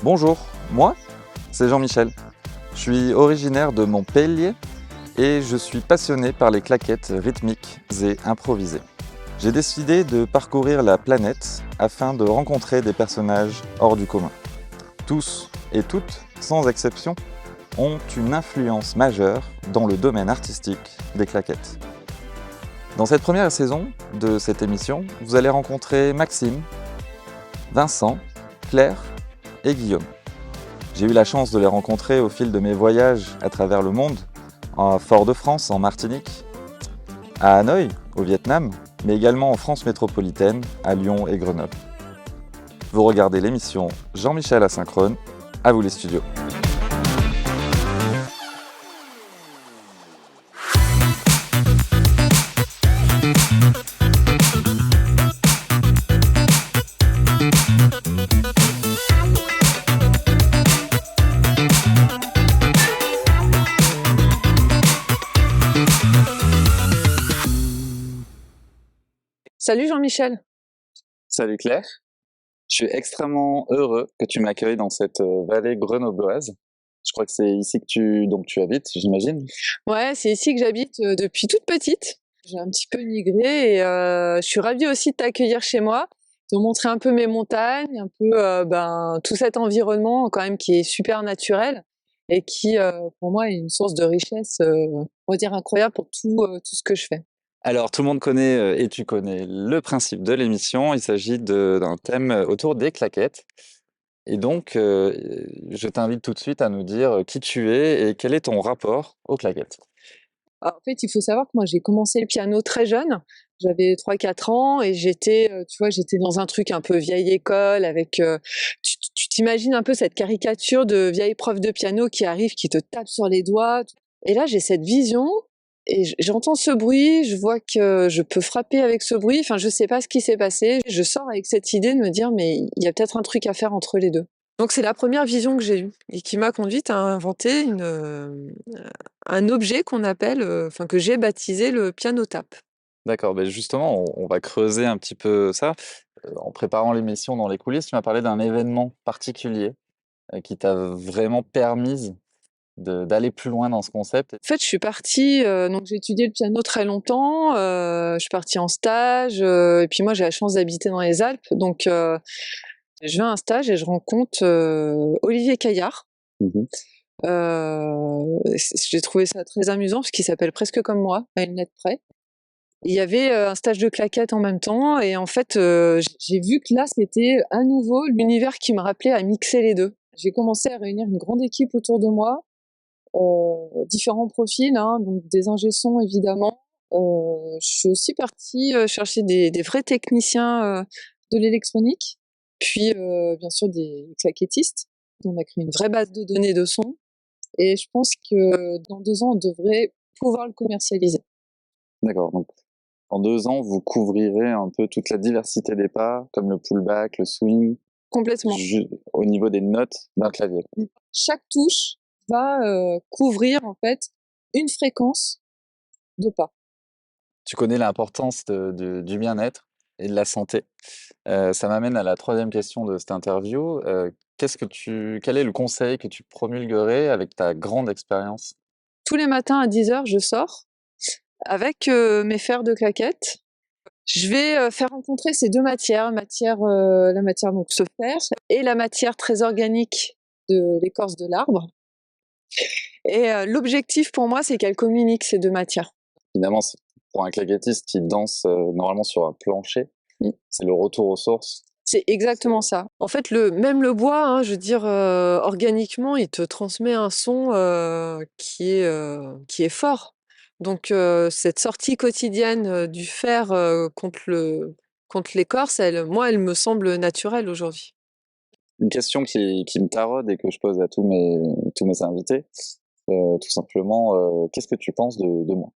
Bonjour, moi, c'est Jean-Michel. Je suis originaire de Montpellier et je suis passionné par les claquettes rythmiques et improvisées. J'ai décidé de parcourir la planète afin de rencontrer des personnages hors du commun. Tous et toutes, sans exception, ont une influence majeure dans le domaine artistique des claquettes. Dans cette première saison de cette émission, vous allez rencontrer Maxime, Vincent, Claire et Guillaume. J'ai eu la chance de les rencontrer au fil de mes voyages à travers le monde, à Fort-de-France, en Martinique, à Hanoï, au Vietnam, mais également en France métropolitaine, à Lyon et Grenoble. Vous regardez l'émission Jean-Michel Asynchrone, à vous les studios. Salut Jean-Michel. Salut Claire, je suis extrêmement heureux que tu m'accueilles dans cette vallée grenobloise. Je crois que c'est ici que tu habites, j'imagine. Ouais, c'est ici que j'habite depuis toute petite. J'ai un petit peu migré et je suis ravie aussi de t'accueillir chez moi, de montrer un peu mes montagnes, un peu tout cet environnement quand même qui est super naturel et qui pour moi est une source de richesse, on va dire incroyable pour tout ce que je fais. Alors, tout le monde connaît et tu connais le principe de l'émission. Il s'agit d'un thème autour des claquettes. Et donc, je t'invite tout de suite à nous dire qui tu es et quel est ton rapport aux claquettes. Alors, en fait, il faut savoir que moi j'ai commencé le piano très jeune. J'avais 3-4 ans et j'étais, tu vois, j'étais dans un truc un peu vieille école avec, tu t'imagines un peu cette caricature de vieille prof de piano qui arrive, qui te tape sur les doigts. Et là, j'ai cette vision et j'entends ce bruit, je vois que je peux frapper avec ce bruit. Enfin, je sais pas ce qui s'est passé. Je sors avec cette idée de me dire, mais il y a peut-être un truc à faire entre les deux. Donc c'est la première vision que j'ai eue et qui m'a conduite à inventer un objet qu'on appelle, enfin que j'ai baptisé le piano-tape. D'accord, ben justement, on va creuser un petit peu ça. En préparant l'émission dans les coulisses, tu m'as parlé d'un événement particulier qui t'a vraiment permis d'aller plus loin dans ce concept. En fait, je suis partie, donc j'ai étudié le piano très longtemps, je suis partie en stage, et puis moi j'ai la chance d'habiter dans les Alpes, donc je vais à un stage et je rencontre, Olivier Caillard. Mhm. J'ai trouvé ça très amusant parce qu'il s'appelle presque comme moi, à une lettre près. Il y avait, un stage de claquettes en même temps et en fait, j'ai vu que là, c'était à nouveau l'univers qui me rappelait à mixer les 2. J'ai commencé à réunir une grande équipe autour de moi, différents profils, hein, donc des ingé son évidemment. Je suis aussi partie, chercher des vrais techniciens, de l'électronique, puis, bien sûr des claquettistes. On a créé une vraie base de données de son et je pense que dans 2 ans, on devrait pouvoir le commercialiser. D'accord, donc en 2 ans, vous couvrirez un peu toute la diversité des pas, comme le pullback, le swing, Complètement. au niveau des notes d'un clavier. Chaque touche va, couvrir en fait une fréquence de pas. Tu connais l'importance du bien-être et de la santé. Ça m'amène à la troisième question de cette interview. Quel est le conseil que tu promulguerais avec ta grande expérience? Tous les matins à 10 heures, je sors avec, mes fers de claquettes. Je vais, faire rencontrer ces 2 la matière donc ce fer et la matière très organique de l'écorce de l'arbre et l'objectif pour moi, c'est qu'elles communiquent ces 2 matières. Finalement, pour un claquettiste qui danse normalement sur un plancher, Mmh. c'est le retour aux sources. C'est exactement ça. En fait, même le bois, hein, je veux dire, organiquement, il te transmet un son, qui est fort. Donc cette sortie quotidienne, du fer, contre l'écorce, elle me semble naturelle aujourd'hui. Une question qui me taraude et que je pose à tous mes invités, tout simplement, qu'est-ce que tu penses de moi?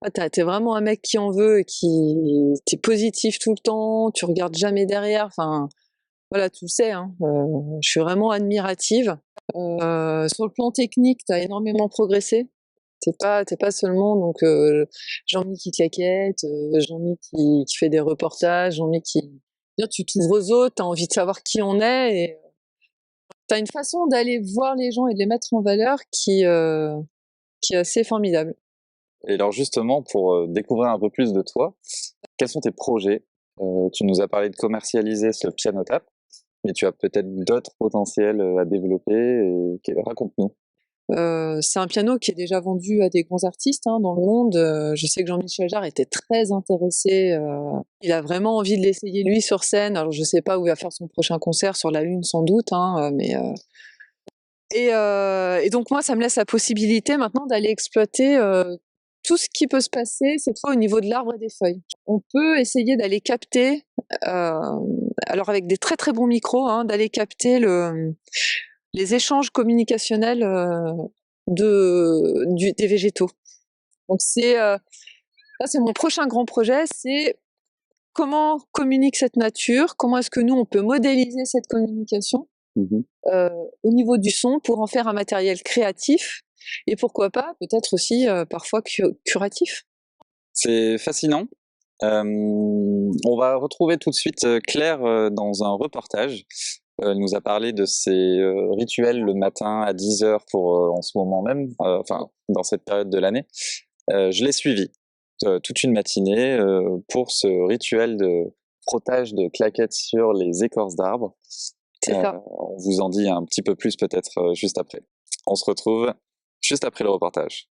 Ah, tu vraiment un mec qui en veut et qui tu es positif tout le temps, tu regardes jamais derrière, enfin, voilà, tu le sais, hein, je suis vraiment admirative. Sur le plan technique, tu as énormément progressé. T'es pas seulement donc Jean-Mi qui claquette, Jean-Mi qui fait des reportages, Jean-Mi qui dire tu t'ouvres aux autres, tu as envie de savoir qui on est et as une façon d'aller voir les gens et de les mettre en valeur qui est assez formidable. Et alors justement, pour découvrir un peu plus de toi, quels sont tes projets? Tu nous as parlé de commercialiser ce piano tap, mais tu as peut-être d'autres potentiels à développer. Raconte-nous. C'est un piano qui est déjà vendu à des grands artistes, hein, dans le monde. Je sais que Jean-Michel Jarre était très intéressé. Il a vraiment envie de l'essayer lui sur scène. Alors je sais pas où il va faire son prochain concert, sur la Lune sans doute, hein, et donc moi, ça me laisse la possibilité maintenant d'aller exploiter tout ce qui peut se passer cette fois au niveau de l'arbre et des feuilles. On peut essayer d'aller capter, alors avec des très très bons micros, hein, d'aller capter les échanges communicationnels des végétaux. Donc ça c'est mon prochain grand projet, c'est comment communique cette nature, comment est-ce que nous on peut modéliser cette communication au niveau du son pour en faire un matériel créatif et pourquoi pas peut-être aussi parfois curatif. C'est fascinant. On va retrouver tout de suite Claire dans un reportage. Elle nous a parlé de ses rituels le matin à 10h pour en ce moment même, enfin dans cette période de l'année. Je l'ai suivi toute une matinée pour ce rituel de frottage de claquettes sur les écorces d'arbres. C'est ça. On vous en dit un petit peu plus peut-être juste après. On se retrouve juste après le reportage.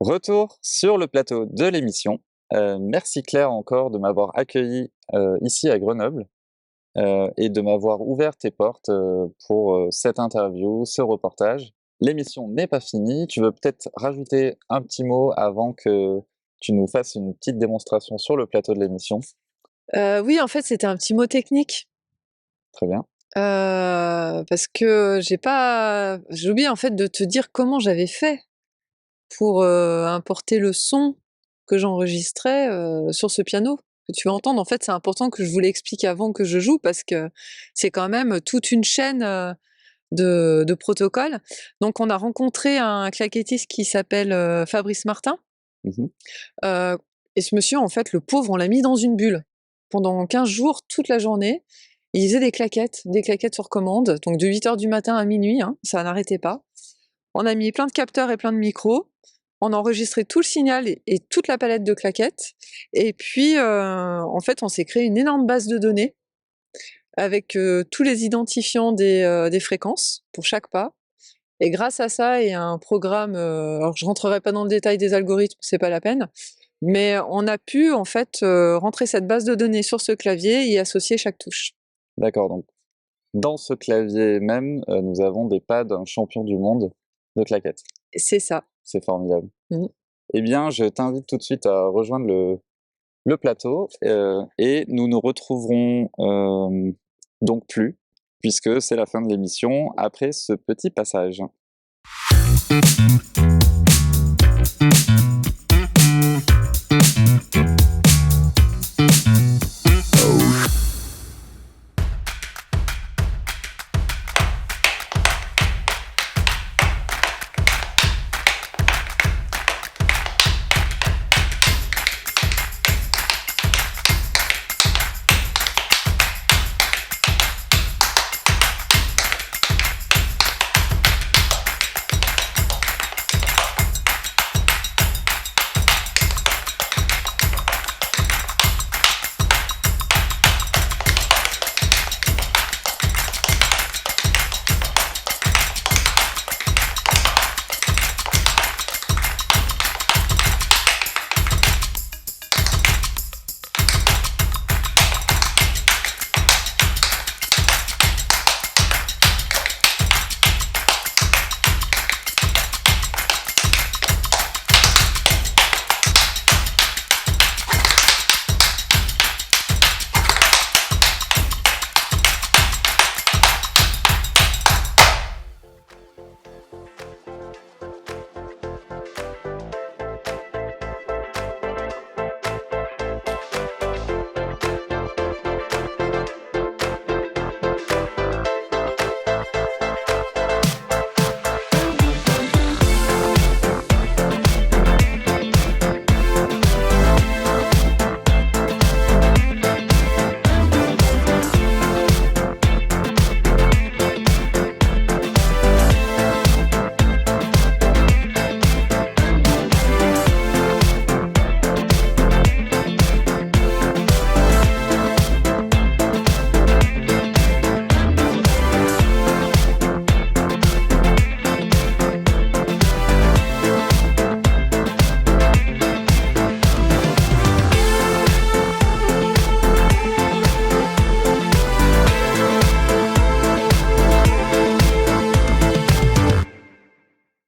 Retour sur le plateau de l'émission. Merci Claire encore de m'avoir accueilli ici à Grenoble et de m'avoir ouvert tes portes pour cette interview, ce reportage. L'émission n'est pas finie. Tu veux peut-être rajouter un petit mot avant que tu nous fasses une petite démonstration sur le plateau de l'émission? Oui, en fait, c'était un petit mot technique. Très bien. Parce que j'ai oublié en fait de te dire comment j'avais fait pour importer le son que j'enregistrais sur ce piano que tu vas entendre. En fait, c'est important que je vous l'explique avant que je joue parce que c'est quand même toute une chaîne de protocoles. Donc, on a rencontré un claquettiste qui s'appelle Fabrice Martin. Mmh. Et ce monsieur, en fait, le pauvre, on l'a mis dans une bulle pendant 15 jours, toute la journée. Il faisait des claquettes sur commande, donc de 8h du matin à minuit, hein, ça n'arrêtait pas. On a mis plein de capteurs et plein de micros. On a enregistré tout le signal et toute la palette de claquettes. Et puis, en fait, on s'est créé une énorme base de données avec tous les identifiants des fréquences pour chaque pas. Et grâce à ça et à un programme, alors je rentrerai pas dans le détail des algorithmes, c'est pas la peine, mais on a pu en fait rentrer cette base de données sur ce clavier et y associer chaque touche. D'accord, donc dans ce clavier même, nous avons des pas d'un champion du monde de claquettes. C'est ça. C'est formidable. Mmh. Eh bien, je t'invite tout de suite à rejoindre le plateau et nous nous retrouverons donc plus, puisque c'est la fin de l'émission, après ce petit passage.